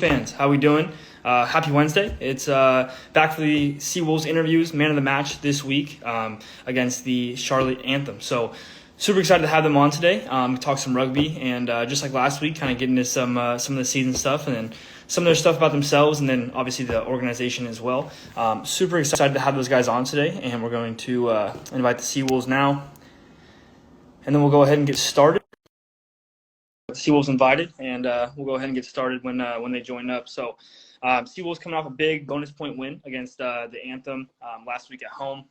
fans, how we doing? Happy Wednesday. It's back for the Seawolves interviews, man of the match this week against the Charlotte Anthem. So super excited to have them on today. Talk some rugby and just like last week, kind of get into some of the season stuff and then some of their stuff about themselves and then obviously the organization as well. Super excited to have those guys on today, and we're going to invite the Seawolves now, and then we'll go ahead and get started. Seawolves invited, and we'll go ahead and get started when they join up. So Seawolves coming off a big bonus point win against the Anthem last week at home.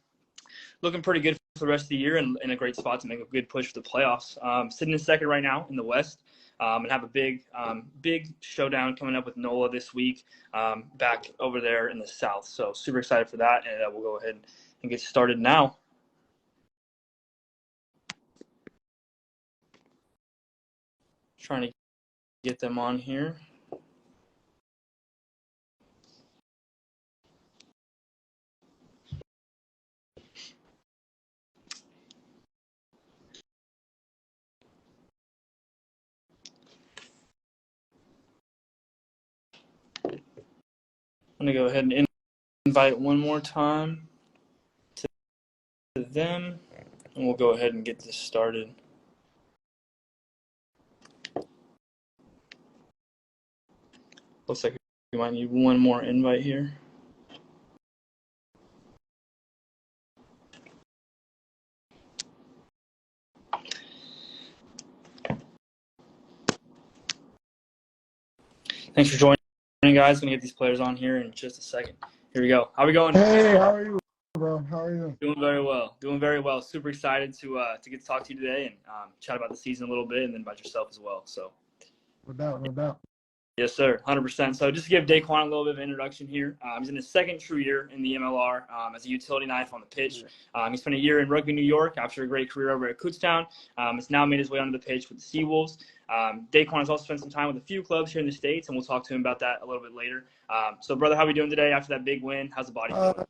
Looking pretty good for the rest of the year and in a great spot to make a good push for the playoffs. Sitting in second right now in the West and have a big showdown coming up with NOLA this week back over there in the South. So super excited for that, and we'll go ahead and get started now. Trying to get them on here. I'm going to go ahead and invite one more time to them, and we'll go ahead and get this started. Looks like we might need one more invite here. Thanks for joining, guys. Gonna get these players on here in just a second. Here we go. How we going? Hey, how are you, bro? How are you? Doing very well. Doing very well. Super excited to get to talk to you today and chat about the season a little bit and then about yourself as well. So, No doubt. Yes, sir. 100%. So just to give Daquan a little bit of an introduction here, he's in his second true year in the MLR as a utility knife on the pitch. He spent a year in Rugby, New York after a great career over at Kutztown. Has now made his way onto the pitch with the Seawolves. Daquan has also spent some time with a few clubs here in the States, and we'll talk to him about that a little bit later. So, brother, how are we doing today after that big win? How's the body feeling?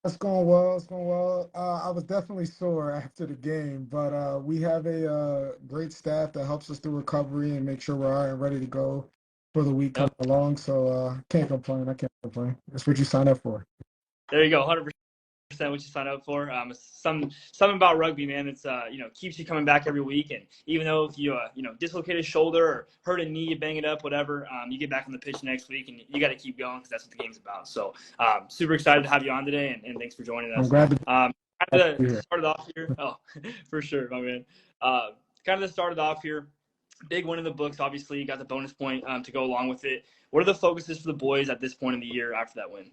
It's going well. I was definitely sore after the game, but we have a great staff that helps us through recovery and make sure we're all right and ready to go for the week coming along. So I can't complain. That's what you signed up for. There you go, 100%. What you sign up for. Something about rugby, man. It's keeps you coming back every week. And even though if you dislocate a shoulder or hurt a knee, you bang it up, whatever, you get back on the pitch next week, and you got to keep going because that's what the game's about. So super excited to have you on today, and thanks for joining us. I'm glad to kind of started off here. Oh, for sure, my man. Kind of started off here. Big win in the books. Obviously, you got the bonus point to go along with it. What are the focuses for the boys at this point in the year after that win?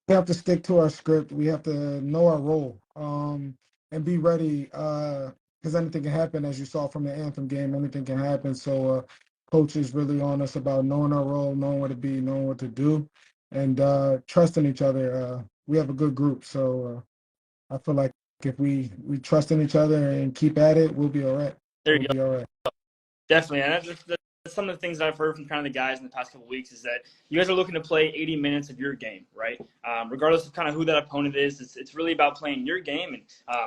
We have to stick to our script. We have to know our role and be ready because anything can happen, as you saw from the Anthem game. Anything can happen. So coach is really on us about knowing our role, knowing what to be, knowing what to do, and trusting each other. We have a good group, so I feel like if we trust in each other and keep at it, we'll be all right. There you go. Definitely, and that's some of the things that I've heard from kind of the guys in the past couple of weeks is that you guys are looking to play 80 minutes of your game, right? Regardless of kind of who that opponent is, it's really about playing your game. And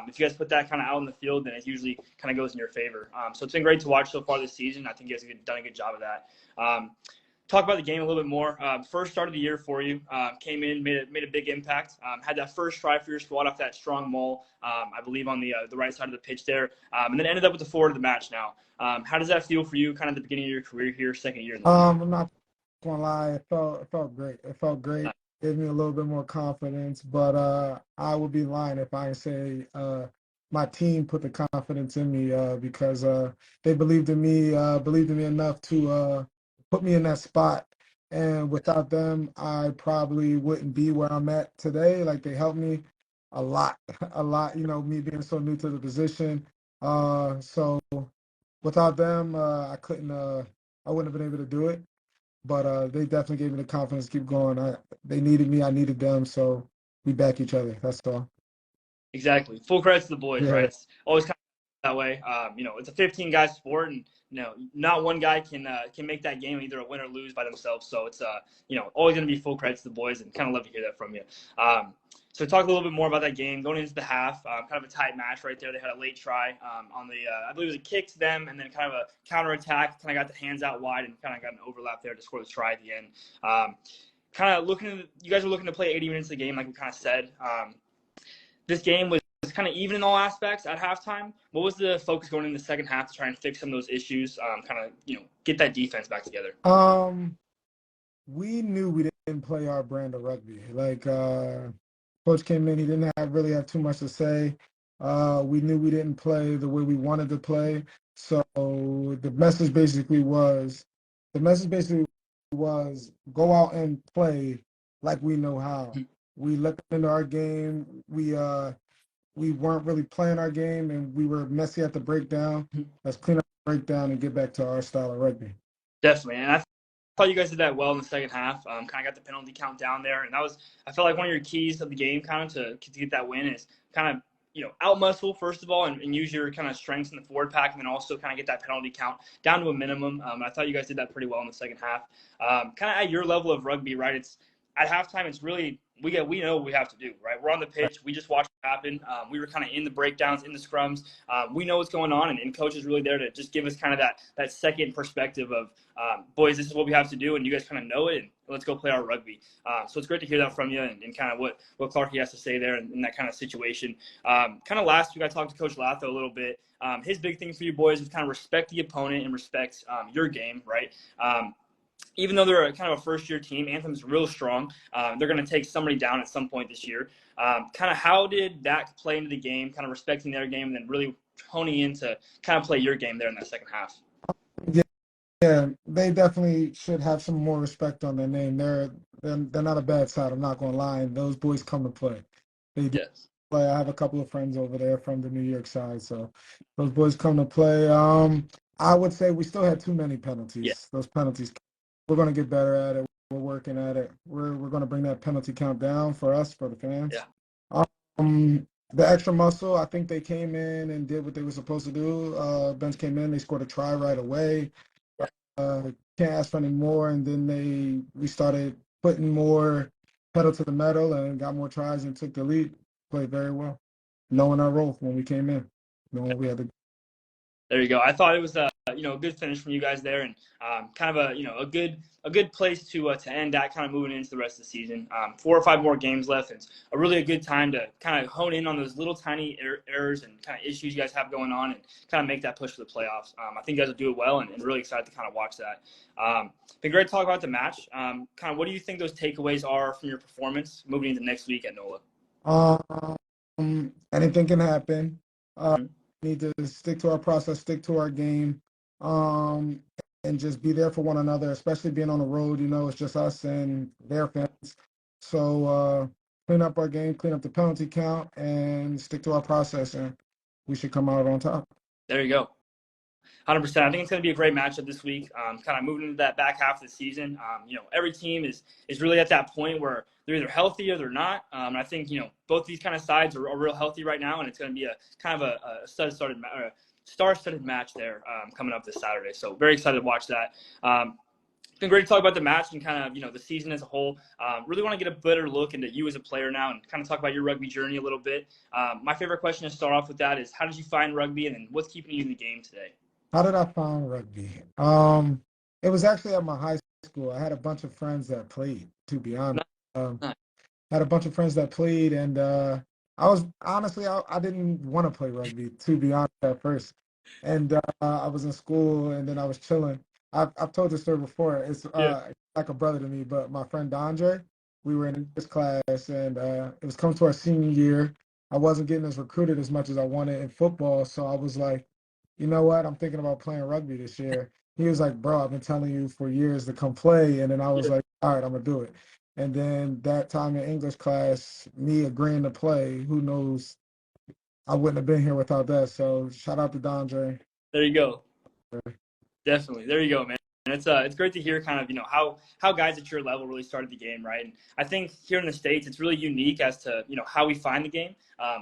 if you guys put that kind of out in the field, then it usually kind of goes in your favor. So it's been great to watch so far this season. I think you guys have done a good job of that. Talk about the game a little bit more. First start of the year for you. Came in, made a big impact. Had that first try for your squad off that strong maul, I believe on the right side of the pitch there. And then ended up with the forward of the match now. How does that feel for you kind of at the beginning of your career here, second year in the league? I'm not going to lie. It felt great. Gave me a little bit more confidence, but I would be lying if I say my team put the confidence in me because they believed in me enough to put me in that spot. And without them, I probably wouldn't be where I'm at today. Like, they helped me a lot, me being so new to the position. So without them, I wouldn't have been able to do it. But they definitely gave me the confidence to keep going. They needed me, I needed them, so we back each other. That's all. Exactly. Full credit to the boys, right? It's always kind that way. It's a 15 guy sport, and not one guy can make that game either a win or lose by themselves. So it's always going to be full credit to the boys, and kind of love to hear that from you. So talk a little bit more about that game going into the half. Kind of a tight match right there. They had a late try on the I believe it was a kick to them, and then kind of a counter attack. Kind of got the hands out wide and kind of got an overlap there to score the try at the end. Kind of you guys were looking to play 80 minutes of the game, like we kind of said. This game was kind of even in all aspects at halftime. What was the focus going in the second half to try and fix some of those issues? Get that defense back together. We knew we didn't play our brand of rugby. Coach came in, he didn't really have too much to say. We knew we didn't play the way we wanted to play. So the message basically was go out and play like we know how. We let them into our game. We weren't really playing our game, and we were messy at the breakdown. Let's clean up the breakdown and get back to our style of rugby. Definitely, and I thought you guys did that well in the second half. Kind of got the penalty count down there, and I felt like one of your keys of the game, kind of to get that win, is kind of out muscle first of all, and use your kind of strengths in the forward pack, and then also kind of get that penalty count down to a minimum. I thought you guys did that pretty well in the second half. Kind of at your level of rugby, right? It's at halftime. It's really we know what we have to do, right? We're on the pitch. We just watched it happen. We were kind of in the breakdowns, in the scrums. We know what's going on, and coach is really there to just give us kind of that second perspective of, boys, this is what we have to do, and you guys kind of know it, and let's go play our rugby. So it's great to hear that from you, and kind of what Clarkey has to say there in that kind of situation. Kind of last week, I talked to Coach Latho a little bit. His big thing for you boys is kind of respect the opponent and respect your game, right? Even though they're kind of a first-year team, Anthem's real strong. They're going to take somebody down at some point this year. Kind of how did that play into the game, kind of respecting their game, and then really honing in to kind of play your game there in that second half? Yeah, they definitely should have some more respect on their name. They're not a bad side. I'm not going to lie. Those boys come to play. They do play. I have a couple of friends over there from the New York side, so those boys come to play. I would say we still had too many penalties. Yeah. Those penalties. We're going to get better at it. We're working at it. We're going to bring that penalty count down for us, for the fans. Yeah. The extra muscle, I think they came in and did what they were supposed to do. Bench came in, they scored a try right away. Can't ask for any more, and then we started putting more pedal to the metal and got more tries and took the lead. Played very well, knowing our role when we came in, knowing what we had to. There you go. I thought it was a good finish from you guys there, and kind of a good place to end that, kind of moving into the rest of the season. 4 or 5 more games left. It's a good time to kind of hone in on those little tiny errors and kind of issues you guys have going on, and kind of make that push for the playoffs. I think you guys will do it well, and really excited to kind of watch that. Been great to talk about the match. Kind of what do you think those takeaways are from your performance moving into next week at NOLA? Anything can happen. Need to stick to our process, stick to our game, and just be there for one another, especially being on the road. It's just us and their fans. So clean up our game, clean up the penalty count, and stick to our process, and we should come out on top. There you go. 100%. I think it's going to be a great matchup this week. Kind of moving into that back half of the season. Every team is really at that point where they're either healthy or they're not. And I think both these kind of sides are real healthy right now, and it's going to be a kind of a star-studded match there coming up this Saturday. So very excited to watch that. It's been great to talk about the match and kind of the season as a whole. Really want to get a better look into you as a player now and kind of talk about your rugby journey a little bit. My favorite question to start off with that is, how did you find rugby, and then what's keeping you in the game today? How did I find rugby? It was actually at my high school. I had a bunch of friends that played, to be honest. Had a bunch of friends that played, and I was honestly, I didn't want to play rugby, to be honest, at first. And I was in school, and then I was chilling. I've told this story before. It's like a brother to me, but my friend Andre, we were in this class, and it was coming to our senior year. I wasn't getting as recruited as much as I wanted in football, so I was like, you know what? I'm thinking about playing rugby this year. He was like, bro, I've been telling you for years to come play. And then I was like, all right, I'm going to do it. And then that time in English class, me agreeing to play, who knows? I wouldn't have been here without that. So shout out to Dondre. There you go. Definitely. There you go, man. And it's great to hear kind of how guys at your level really started the game, right? And I think here in the States it's really unique as to how we find the game.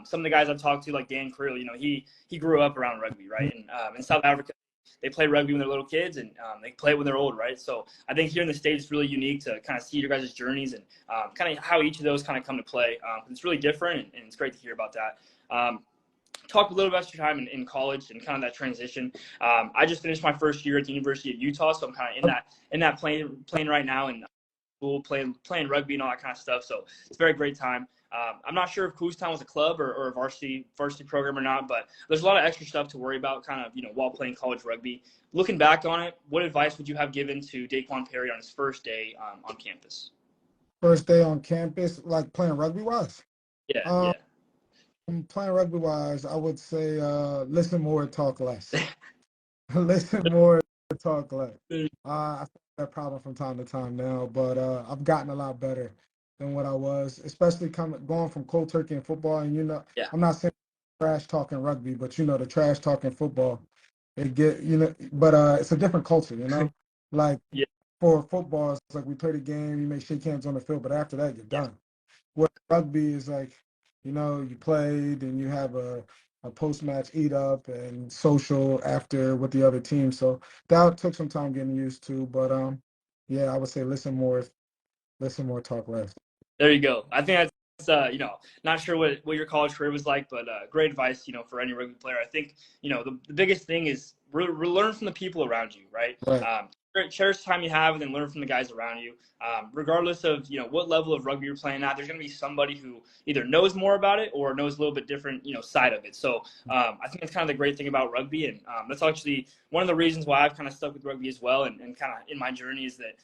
Some of the guys I've talked to, like Dan Creel, he grew up around rugby, right? And in South Africa they play rugby when they're little kids, and they play it when they're old, right? So I think here in the States it's really unique to kind of see your guys' journeys and kind of how each of those kind of come to play. It's really different, and it's great to hear about that. Talk a little about your time in college and kind of that transition. I just finished my first year at the University of Utah, so I'm kind of in that plane right now, and school playing rugby and all that kind of stuff. So it's a very great time. I'm not sure if Town was a club or a varsity program or not, but there's a lot of extra stuff to worry about kind of while playing college rugby. Looking back on it, what advice would you have given to Daquan Perry on his first day on campus? First day on campus, like playing rugby wise. Yeah, Um, yeah. Playing rugby wise, I would say listen more, talk less. Listen more, talk less. I have that problem from time to time now, but I've gotten a lot better than what I was, especially going from cold turkey and football. And Yeah. I'm not saying trash talking rugby, but the trash talking football, but it's a different culture. Like Yeah. for football, it's like we play the game, you may shake hands on the field, but after that, you're Yeah. done. What rugby is like, you played and you have a post-match eat up and social after with the other team. So that took some time getting used to, but yeah, I would say listen more, talk less. There you go. I think that's not sure what your college career was like, but great advice, for any rugby player. I think the biggest thing is learn from the people around you, right? Right. Cherish the time you have, and then learn from the guys around you. Regardless of what level of rugby you're playing at, there's going to be somebody who either knows more about it or knows a little bit different side of it. So I think that's kind of the great thing about rugby, and that's actually one of the reasons why I've kind of stuck with rugby as well, and kind of in my journey is that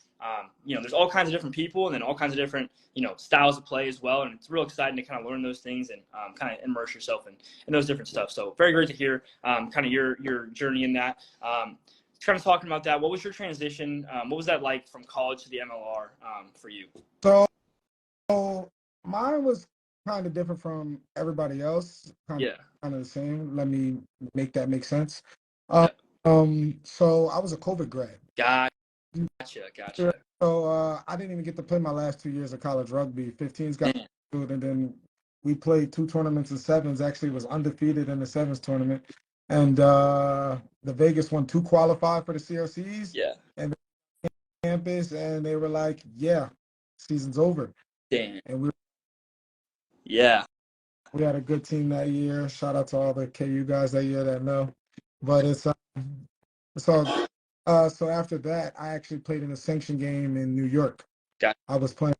there's all kinds of different people and then all kinds of different styles of play as well, and it's real exciting to kind of learn those things and kind of immerse yourself in those different stuff. So very great to hear kind of your journey in that. Kind of talking about that, what was your transition? What was that like from college to the MLR for you? So mine was kind of different from everybody else, Yeah. kind of the same. Let me make that make sense. Yeah. So I was a COVID grad. Gotcha. So I didn't even get to play my last 2 years of college rugby. 15s got good, and then we played 2 tournaments in sevens. Actually, was undefeated in the sevens tournament, and the Vegas won 2 qualify for the CRCs. Yeah. And campus, and they were like, "Yeah, season's over." Damn. And we Yeah. had a good team that year. Shout out to all the KU guys that year that know. But it's all. So after that, I actually played in a sanction game in New York. Gotcha. I was playing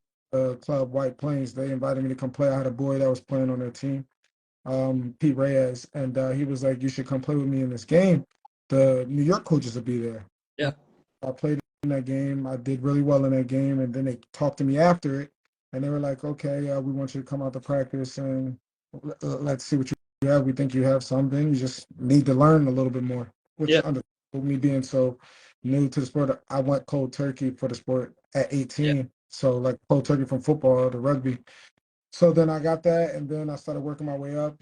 club White Plains. They invited me to come play. I had a boy that was playing on their team, Pete Reyes, and he was like, "You should come play with me in this game. The New York coaches will be there." Yeah. I played in that game. I did really well in that game, and then they talked to me after it, and they were like, "Okay, we want you to come out to practice and let's see what you have. We think you have something. You just need to learn a little bit more." Which, Yeah. under me being so new to the sport, I went cold turkey for the sport at 18. Yeah. So like cold turkey from football to rugby. So then I got that, and then I started working my way up.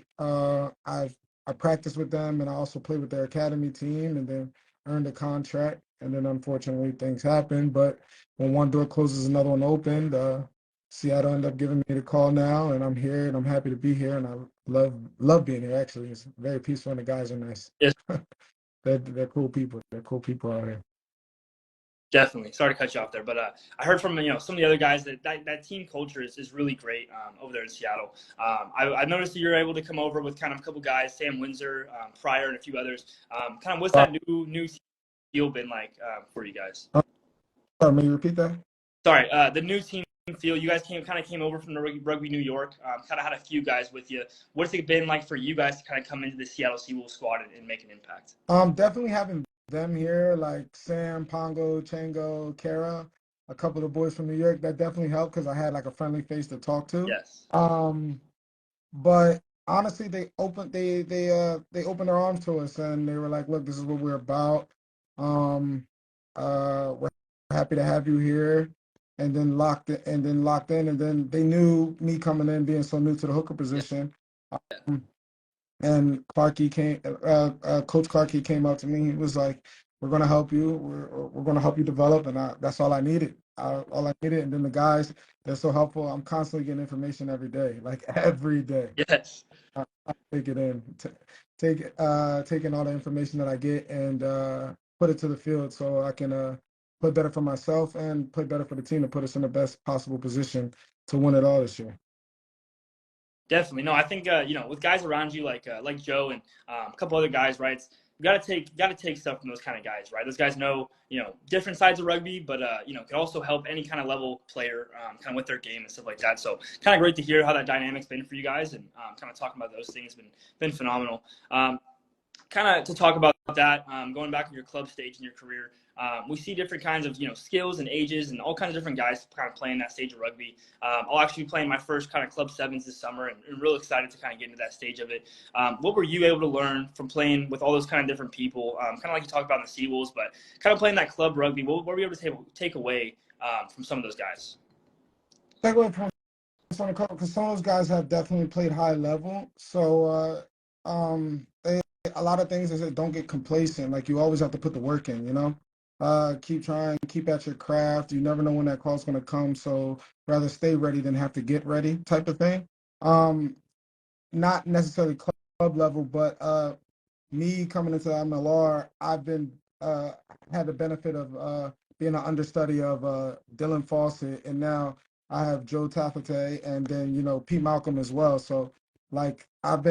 I practiced with them, and I also played with their academy team, and then earned a contract. And then unfortunately things happened. But when one door closes, another one opened. Seattle ended up giving me the call now, and I'm here, and I'm happy to be here, and I love being here. Actually, it's very peaceful, and the guys are nice. Yes. They're cool people. They're cool people out here. Definitely. Sorry to cut you off there, but I heard from some of the other guys that team culture is really great over there in Seattle. I noticed that you're able to come over with kind of a couple guys, Sam Windsor, Pryor, and a few others. Kind of what's that new feel been like for you guys? May you repeat that? Sorry, the new team feel. You guys came over from the Rugby New York. Kind of had a few guys with you. What's it been like for you guys to kind of come into the Seattle Seawolves squad and make an impact? Definitely having them here, like Sam, Pongo, Chango, Kara, a couple of boys from New York, that definitely helped because I had like a friendly face to talk to. Yes. But honestly, they opened their arms to us, and they were like, "Look, this is what we're about. We're happy to have you here." And then locked in, and then they knew me coming in, being so new to the hooker position. And Clarkey came, Coach Clarkey came up to me. He was like, we're gonna help you. We're gonna help you develop, and that's all I needed. All I needed, and then the guys, they're so helpful. I'm constantly getting information every day, like every day. Yes. I take it in, taking all the information that I get and put it to the field so I can play better for myself and play better for the team to put us in the best possible position to win it all this year. Definitely. No, I think with guys around you like Joe and a couple other guys, right? You gotta take stuff from those kind of guys, right? Those guys know different sides of rugby, but can also help any kind of level player kind of with their game and stuff like that. So kind of great to hear how that dynamic's been for you guys, and kind of talking about those things been phenomenal. Kind of to talk about that, going back in your club stage in your career, we see different kinds of skills and ages and all kinds of different guys kind of playing that stage of rugby. I'll actually be playing my first kind of club sevens this summer, and really excited to kind of get into that stage of it. What were you able to learn from playing with all those kind of different people? Kind of like you talked about in the Seawolves, but kind of playing that club rugby. What were you able to take away from some of those guys? Take away from because some of those guys have definitely played high level, so they a lot of things. They say don't get complacent. Like you always have to put the work in. Keep trying, keep at your craft. You never know when that call's going to come, so rather stay ready than have to get ready, type of thing. Not necessarily club level, but me coming into MLR, I've been had the benefit of being an understudy of Dylan Fawcett, and now I have Joe Taffete, and then Pete Malcolm as well. So like I've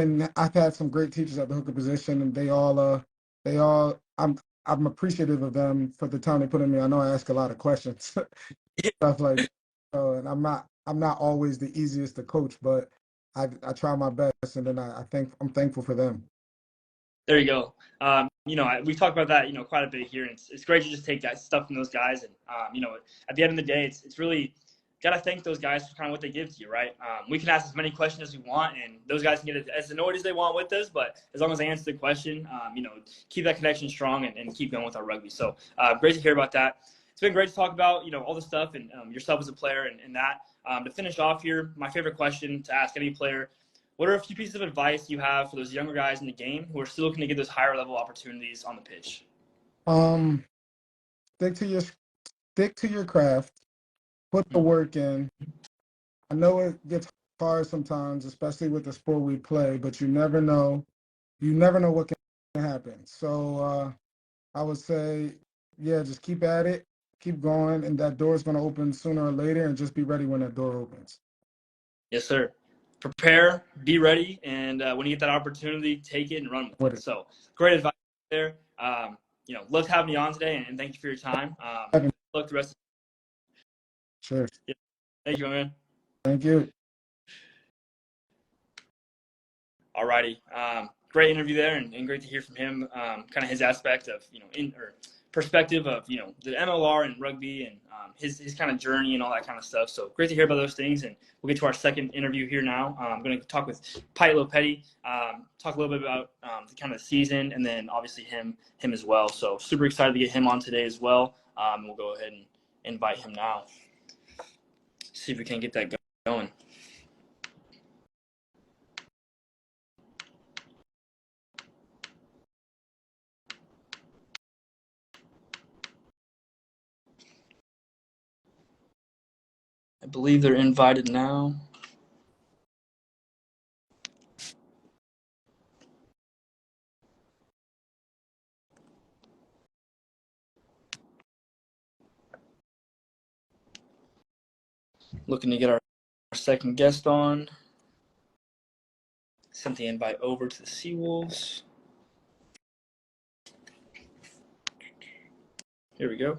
had some great teachers at the hooker position, and they all I'm appreciative of them for the time they put in me. I know I ask a lot of questions, stuff like that. So, and I'm not always the easiest to coach, but I try my best, and then I'm thankful for them. There you go. We talked about that, quite a bit here, and it's great to just take that stuff from those guys. And at the end of the day, it's really gotta thank those guys for kind of what they give to you, right? We can ask as many questions as we want, and those guys can get as annoyed as they want with us, but as long as they answer the question, keep that connection strong and keep going with our rugby. So great to hear about that. It's been great to talk about all the stuff and yourself as a player and that. To finish off here, my favorite question to ask any player: what are a few pieces of advice you have for those younger guys in the game who are still looking to get those higher level opportunities on the pitch? Um, stick to your craft, put the work in. I know it gets hard sometimes, especially with the sport we play, but you never know. You never know what can happen. So I would say, yeah, just keep at it, keep going, and that door is going to open sooner or later, and just be ready when that door opens. Yes, sir. Prepare, be ready, and when you get that opportunity, take it and run with With it. So great advice there. Love having you on today, and thank you for your time. it. Look the rest. Sure. Yeah. Thank you, man. Thank you. Alrighty. Great interview there, and great to hear from him. Kind of his aspect of perspective of the MLR and rugby and his kind of journey and all that kind of stuff. So great to hear about those things. And we'll get to our second interview here now. I'm going to talk with Tavite Lopeti, talk a little bit about the kind of season, and then obviously him as well. So super excited to get him on today as well. We'll go ahead and invite him now. See if we can get that going. I believe they're invited now. Looking to get our second guest on. Sent the invite over to the Seawolves. Here we go.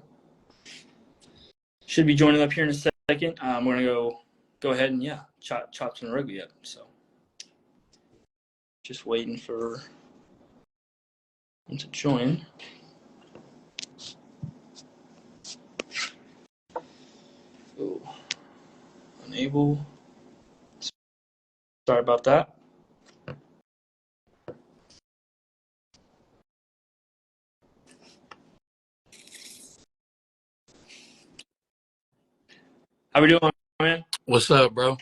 Should be joining up here in a second. We're gonna go ahead and chop some rugby up. So just waiting for him to join. Oh, unable. Sorry about that. How we doing, man? What's up, bro?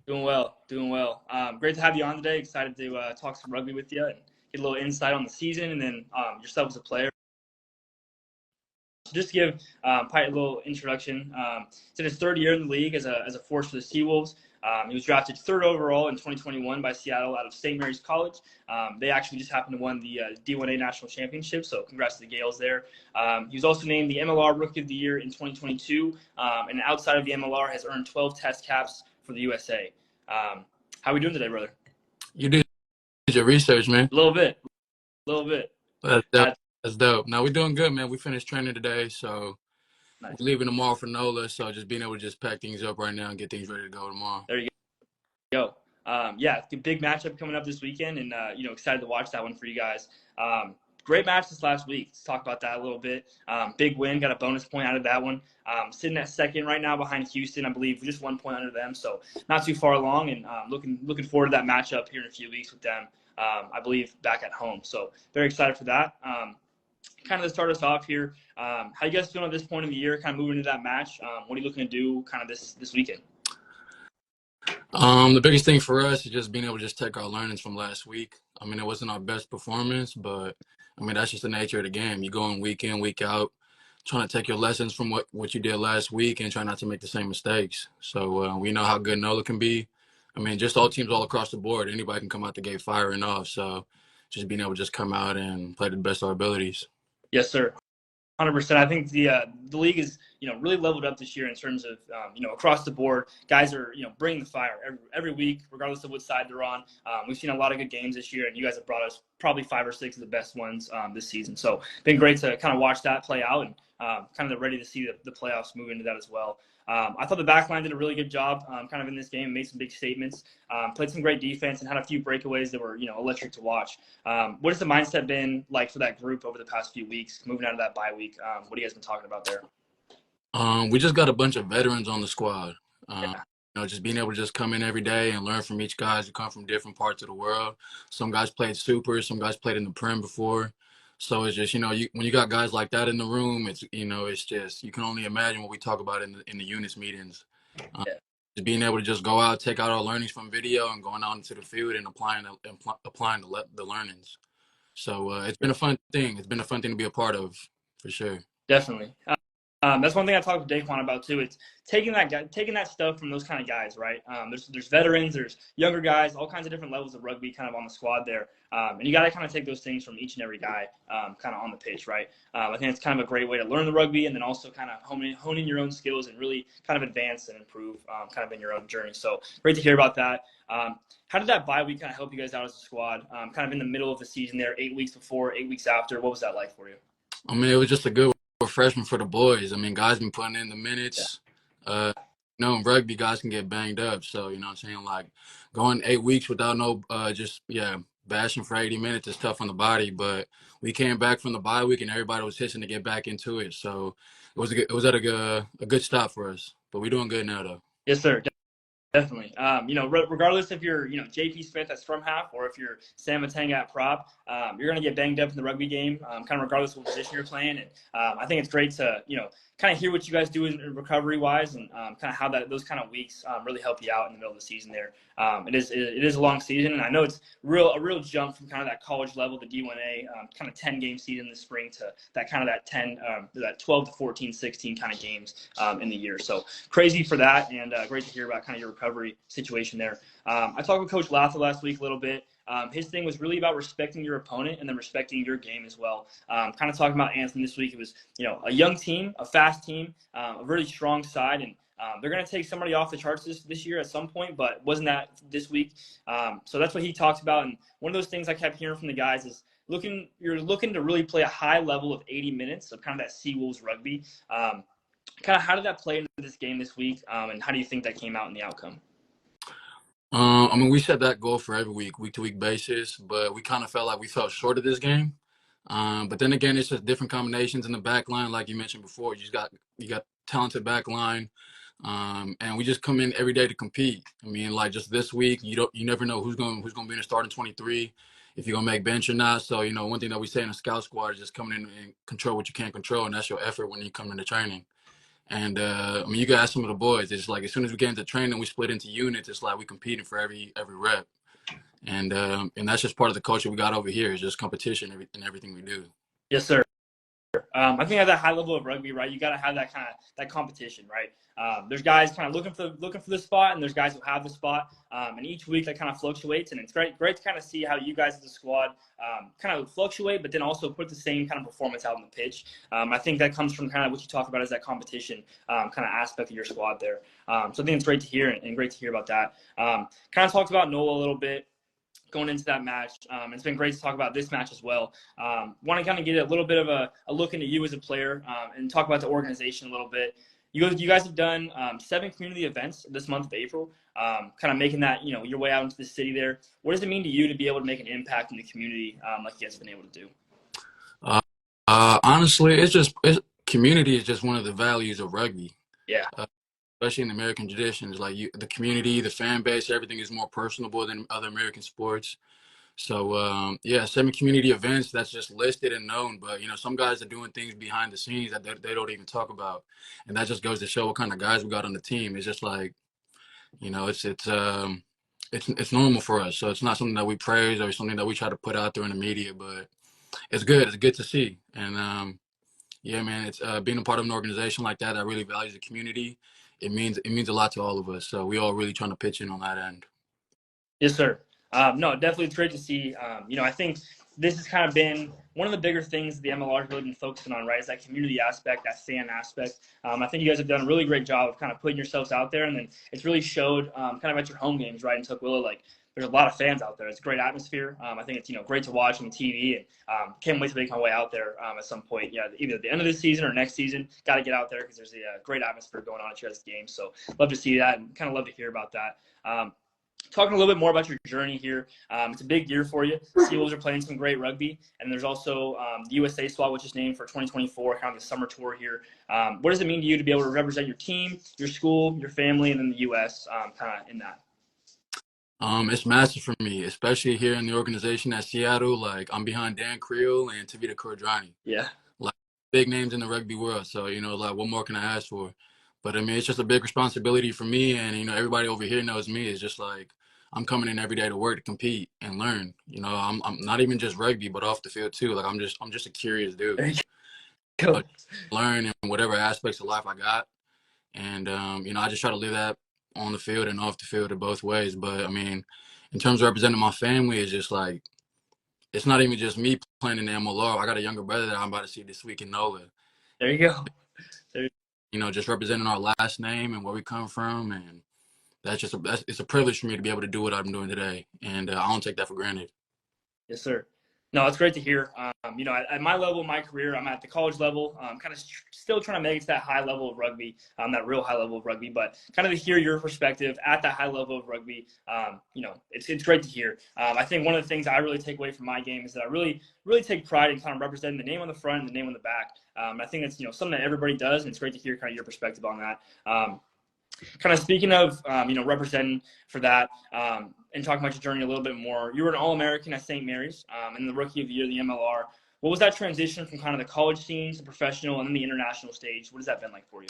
Doing well. Great to have you on today. Excited to talk some rugby with you and get a little insight on the season and then yourself as a player. just to give Pite a little introduction, it's in his third year in the league as a force for the Seawolves. He was drafted third overall in 2021 by Seattle out of St. Mary's College. They actually just happened to win the D1A National Championship, so congrats to the Gales there. He was also named the MLR Rookie of the Year in 2022, and outside of the MLR has earned 12 test caps for the USA. How are we doing today, brother? You did your research, man. A little bit. That's dope. That's dope. No, we're doing good, man. We finished training today, so Nice. we're leaving tomorrow for NOLA, so just being able to just pack things up right now and get things ready to go tomorrow. There you go. Yeah, big matchup coming up this weekend, and excited to watch that one for you guys. Great match this last week. Let's talk about that a little bit. Big win, got a bonus point out of that one. Sitting at second right now behind Houston, I believe, just 1 point under them, so not too far along. And looking forward to that matchup here in a few weeks with them. I believe back at home, so very excited for that. Kind of to start us off here, how you guys feeling at this point in the year? Kind of moving into that match. What are you looking to do kind of this weekend? The biggest thing for us is just being able to just take our learnings from last week. I mean, it wasn't our best performance, but I mean, that's just the nature of the game. You go in, week out, trying to take your lessons from what you did last week and try not to make the same mistakes. So we know how good NOLA can be. I mean, just all teams all across the board, anybody can come out the gate firing off. So just being able to just come out and play to the best of our abilities. Yes, sir. 100%. I think the league is really leveled up this year in terms of across the board. Guys are bringing the fire every week, regardless of what side they're on. We've seen a lot of good games this year, and you guys have brought us probably 5 or 6 of the best ones this season. So been great to kind of watch that play out, and kind of ready to see the playoffs move into that as well. I thought the back line did a really good job kind of in this game, made some big statements, played some great defense, and had a few breakaways that were electric to watch. What has the mindset been like for that group over the past few weeks, moving out of that bye week? What have you guys been talking about there? We just got a bunch of veterans on the squad. Just being able to just come in every day and learn from each guys who come from different parts of the world. Some guys played super, some guys played in the Prem before. So it's just, when you got guys like that in the room, it's just, you can only imagine what we talk about in the units meetings. Just being able to just go out, take out our learnings from video and going out into the field and applying the learnings. So it's been a fun thing. It's been a fun thing to be a part of, for sure. Definitely. That's one thing I talked to Daquan about too. It's taking that stuff from those kind of guys, right? There's veterans, there's younger guys, all kinds of different levels of rugby kind of on the squad there. And you got to kind of take those things from each and every guy kind of on the pitch, right? I think it's kind of a great way to learn the rugby and then also kind of honing your own skills and really kind of advance and improve kind of in your own journey. So great to hear about that. How did that bye week kind of help you guys out as a squad? Kind of in the middle of the season there, 8 weeks before, 8 weeks after. What was that like for you? I mean, it was just a good freshman for the boys. I mean, guys been putting in the minutes. In rugby, guys can get banged up. So, you know what I'm saying? Like, going 8 weeks without bashing for 80 minutes is tough on the body. But we came back from the bye week and everybody was hissing to get back into it. So it was at a good stop for us. But we're doing good now, though. Yes, sir. Definitely. Regardless if you're, JP Smith at scrum half or if you're Sam Matanga at prop, you're going to get banged up in the rugby game, kind of regardless of what position you're playing. And I think it's great to, kind of hear what you guys do in recovery-wise and kind of how those kind of weeks really help you out in the middle of the season there. It is a long season, and I know it's a real jump from kind of that college level, the D1A, kind of 10-game season this spring to that 12 to 14, 16 kind of games in the year. So crazy for that, and great to hear about kind of your recovery situation there. I talked with Coach Latha last week a little bit. His thing was really about respecting your opponent and then respecting your game as well. Kind of talking about Anthem this week. It was, a young team, a fast team, a really strong side, and they're going to take somebody off the charts this year at some point, but wasn't that this week. So that's what he talked about. And one of those things I kept hearing from the guys is you're looking to really play a high level of 80 minutes of kind of that Seawolves rugby. Kind of how did that play into this game this week, and how do you think that came out in the outcome? I mean, we set that goal for every week-to-week basis, but we kind of felt like we fell short of this game. But then again, it's just different combinations in the back line, like you mentioned before. You got talented back line, and we just come in every day to compete. I mean, like just this week, you never know who's going to be in the starting 23, if you're gonna make bench or not. So one thing that we say in the scout squad is just coming in and control what you can't control, and that's your effort when you come into training. And I mean, you can ask some of the boys. It's like as soon as we get into training, we split into units. It's like we competing for every rep, and that's just part of the culture we got over here. It's just competition in everything we do. Yes, sir. I think at that high level of rugby, right, you got to have that kind of that competition, right? There's guys kind of looking for the spot, and there's guys who have the spot. And each week that kind of fluctuates, and it's great to kind of see how you guys as a squad kind of fluctuate, but then also put the same kind of performance out on the pitch. I think that comes from kind of what you talk about as that competition kind of aspect of your squad there. So I think it's great to hear and great to hear about that. Kind of talked about Nola a little bit going into that match. It's been great to talk about this match as well. Want to kind of get a little bit of a look into you as a player and talk about the organization a little bit. You guys have done 7 community events this month of April, kind of making that, your way out into the city there. What does it mean to you to be able to make an impact in the community like you guys have been able to do? Honestly, community is just one of the values of rugby. Yeah. Especially in American traditions, like the community, the fan base, everything is more personable than other American sports. So, 7 community events that's just listed and known. But, some guys are doing things behind the scenes that they don't even talk about. And that just goes to show what kind of guys we got on the team. It's just like, it's normal for us. So it's not something that we praise or something that we try to put out there in the media. But it's good. It's good to see. And, yeah, man, it's being a part of an organization like that really values the community. It means a lot to all of us. So we all really trying to pitch in on that end. Yes, sir. No, definitely it's great to see. I think this has kind of been one of the bigger things the MLR has really been focusing on, right? Is that community aspect, that fan aspect. I think you guys have done a really great job of kind of putting yourselves out there, and then it's really showed kind of at your home games, right? In Tukwila, like there's a lot of fans out there. It's a great atmosphere. I think it's great to watch on TV, and can't wait to make my way out there at some point. Yeah, either at the end of this season or next season. Got to get out there because there's a great atmosphere going on at your guys' games. So love to see that and kind of love to hear about that. Talking a little bit more about your journey here. It's a big year for you. Seawolves are playing some great rugby, and there's also the USA squad, which is named for 2024, kind of the summer tour here. What does it mean to you to be able to represent your team, your school, your family, and then the U.S. Kind of in that? It's massive for me, especially here in the organization at Seattle. Like I'm behind Dan Creel and Tavite Lopeti. Yeah. Like big names in the rugby world. So, like what more can I ask for? But I mean, it's just a big responsibility for me. And, everybody over here knows me. It's just like I'm coming in every day to work, to compete and learn. I'm not even just rugby, but off the field too. Like I'm just a curious dude. There you go. Learn in whatever aspects of life I got. And, I just try to live that on the field and off the field in both ways. But I mean, in terms of representing my family, it's just like, it's not even just me playing in the MLR. I got a younger brother that I'm about to see this week in NOLA. There you go. Just representing our last name and where we come from. And it's a privilege for me to be able to do what I'm doing today. And I don't take that for granted. Yes, sir. No, it's great to hear. At my level, my career, I'm at the college level, kind of still trying to make it to that high level of rugby, that real high level of rugby. But kind of to hear your perspective at that high level of rugby, it's great to hear. I think one of the things I really take away from my game is that I really, really take pride in kind of representing the name on the front and the name on the back. I think that's something that everybody does, and it's great to hear kind of your perspective on that. Kind of speaking of, representing for that and talking about your journey a little bit more, you were an All-American at St. Mary's and the Rookie of the Year, the MLR. What was that transition from kind of the college scene to professional and then the international stage? What has that been like for you?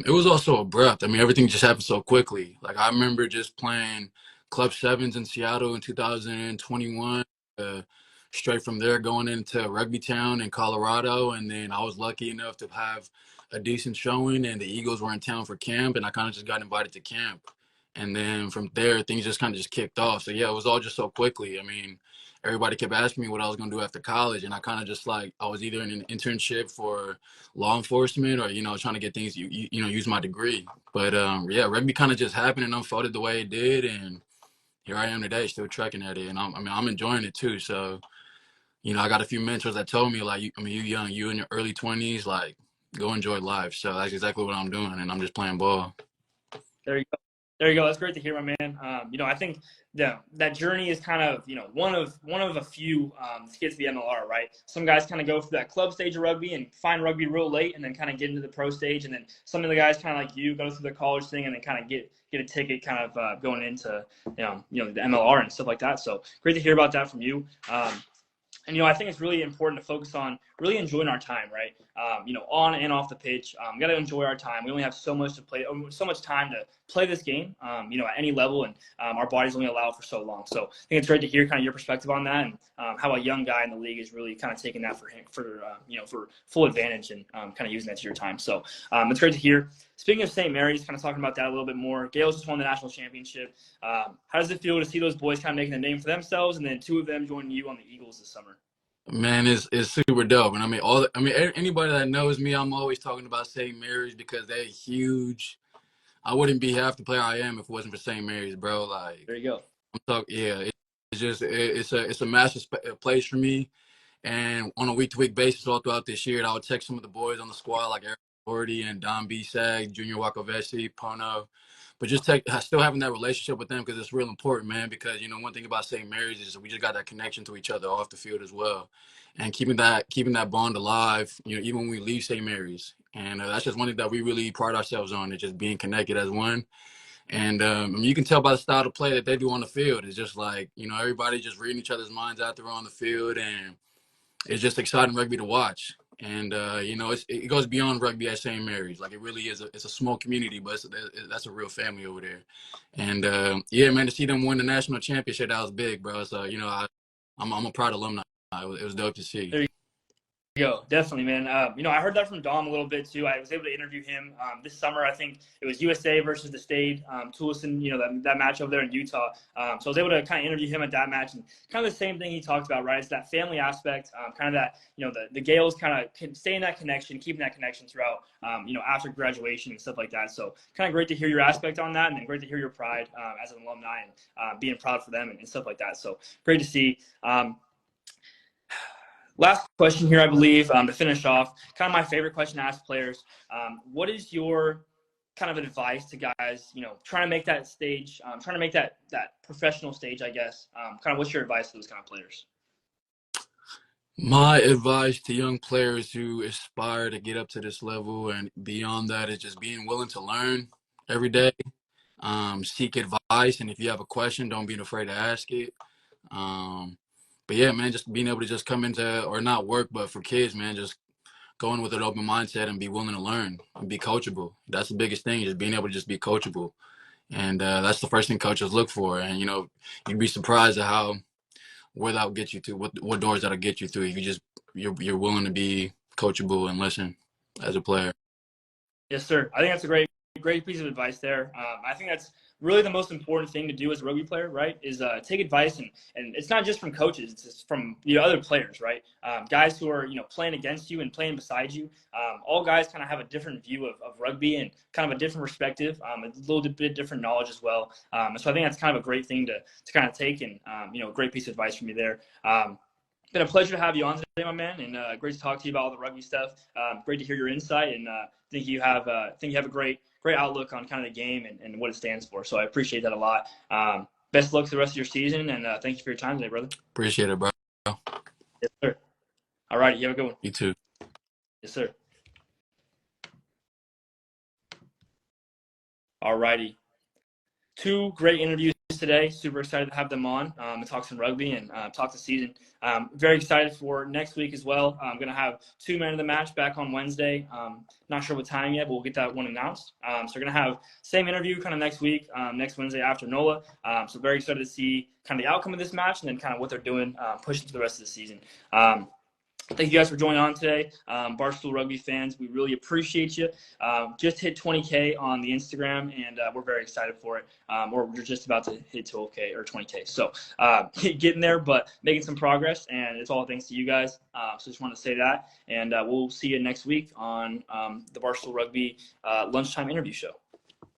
It was also abrupt. I mean, everything just happened so quickly. Like I remember just playing Club Sevens in Seattle in 2021. Straight from there going into Rugby Town in Colorado, and then I was lucky enough to have a decent showing, and the Eagles were in town for camp, and I kind of just got invited to camp. And then from there, things just kind of just kicked off. So, yeah, it was all just so quickly. I mean, everybody kept asking me what I was going to do after college, and I kind of just like I was either in an internship for law enforcement or, trying to get things, use my degree. But, rugby kind of just happened and unfolded the way it did, and here I am today still trekking at it, and I'm enjoying it too. So, I got a few mentors that told me, like, you young, you in your early 20s, like, go enjoy life. So that's exactly what I'm doing, and I'm just playing ball. There you go. There you go. That's great to hear, my man. I think that journey is kind of, one of a few to get to the MLR, right? Some guys kind of go through that club stage of rugby and find rugby real late and then kind of get into the pro stage. And then some of the guys kind of like you go through the college thing and then kind of get a ticket kind of going into, the MLR and stuff like that. So great to hear about that from you. And, I think it's really important to focus on really enjoying our time, right? On and off the pitch. Got to enjoy our time. We only have so much time to play this game, at any level, and our bodies only allow for so long. So I think it's great to hear kind of your perspective on that, and how a young guy in the league is really kind of taking that for full advantage and kind of using that to your time. So it's great to hear. Speaking of St. Mary's, kind of talking about that a little bit more. Gales just won the national championship. How does it feel to see those boys kind of making a name for themselves, and then two of them joining you on the Eagles this summer? Man, it's super dope. And anybody that knows me, I'm always talking about St. Mary's because they're huge. I wouldn't be half the player I am if it wasn't for St. Mary's, bro. Like, there you go. I'm talking, yeah. It's a massive place for me. And on a week-to-week basis, all throughout this year, I would text some of the boys on the squad, like Eric Gordy and Don Bisag, Junior Wakovesi, Pono. But just still having that relationship with them, because it's real important, man. Because, one thing about St. Mary's is we just got that connection to each other off the field as well. And keeping that bond alive, even when we leave St. Mary's. And that's just one thing that we really pride ourselves on, is just being connected as one. And you can tell by the style of play that they do on the field. It's just like, everybody just reading each other's minds out there on the field. And it's just exciting rugby to watch. And, it goes beyond rugby at St. Mary's. Like, it really is. It's a small community, but that's a real family over there. And, man, to see them win the national championship, that was big, bro. So, I'm a proud alumni. It was dope to see. There you go. Definitely, man. I heard that from Dom a little bit too. I was able to interview him this summer. I think it was USA versus the State, Tulsa, that match over there in Utah. So I was able to kind of interview him at that match, and kind of the same thing he talked about, right? It's that family aspect, kind of that, the Gales kind of staying that connection, keeping that connection throughout, after graduation and stuff like that. So kind of great to hear your aspect on that, and then great to hear your pride as an alumni and being proud for them and stuff like that. So great to see. Last question here, I believe, to finish off. Kind of my favorite question to ask players. What is your kind of advice to guys, trying to make that stage, trying to make that professional stage, I guess? Kind of what's your advice to those kind of players? My advice to young players who aspire to get up to this level and beyond that is just being willing to learn every day. Seek advice, and if you have a question, don't be afraid to ask it. But yeah, man, just being able to just come into, or not work, but for kids, man, just going with an open mindset and be willing to learn and be coachable. That's the biggest thing, is being able to just be coachable. And that's the first thing coaches look for. And, you'd be surprised at where that'll get you to, what doors that'll get you through if you're willing to be coachable and listen as a player. Yes, sir. I think that's a great piece of advice there. I think that's really the most important thing to do as a rugby player, right, is take advice, and it's not just from coaches, it's just from other players, right? Guys who are playing against you and playing beside you. All guys kind of have a different view of rugby and kind of a different perspective, a little bit different knowledge as well. So I think that's kind of a great thing to kind of take, and great piece of advice from you there. It's been a pleasure to have you on today, my man, and great to talk to you about all the rugby stuff. Great to hear your insight, and think you have a great outlook on kind of the game and what it stands for. So I appreciate that a lot. Best of luck to the rest of your season, and thank you for your time today, brother. Appreciate it, bro. Yes, sir. All right, you have a good one. You too. Yes, sir. All righty. Two great interviews today. Super excited to have them on and talk some rugby and talk the season. Very excited for next week as well. I'm going to have two men of the match back on Wednesday. Not sure what time yet, but we'll get that one announced. So we're going to have same interview kind of next week, next Wednesday after NOLA. So very excited to see kind of the outcome of this match and then kind of what they're doing, pushing to the rest of the season. Thank you guys for joining on today. Barstool Rugby fans, we really appreciate you. Just hit 20K on the Instagram, and we're very excited for it. We're just about to hit 12K or 20K. So getting there, but making some progress, and it's all thanks to you guys. So just want to say that, and we'll see you next week on the Barstool Rugby lunchtime interview show.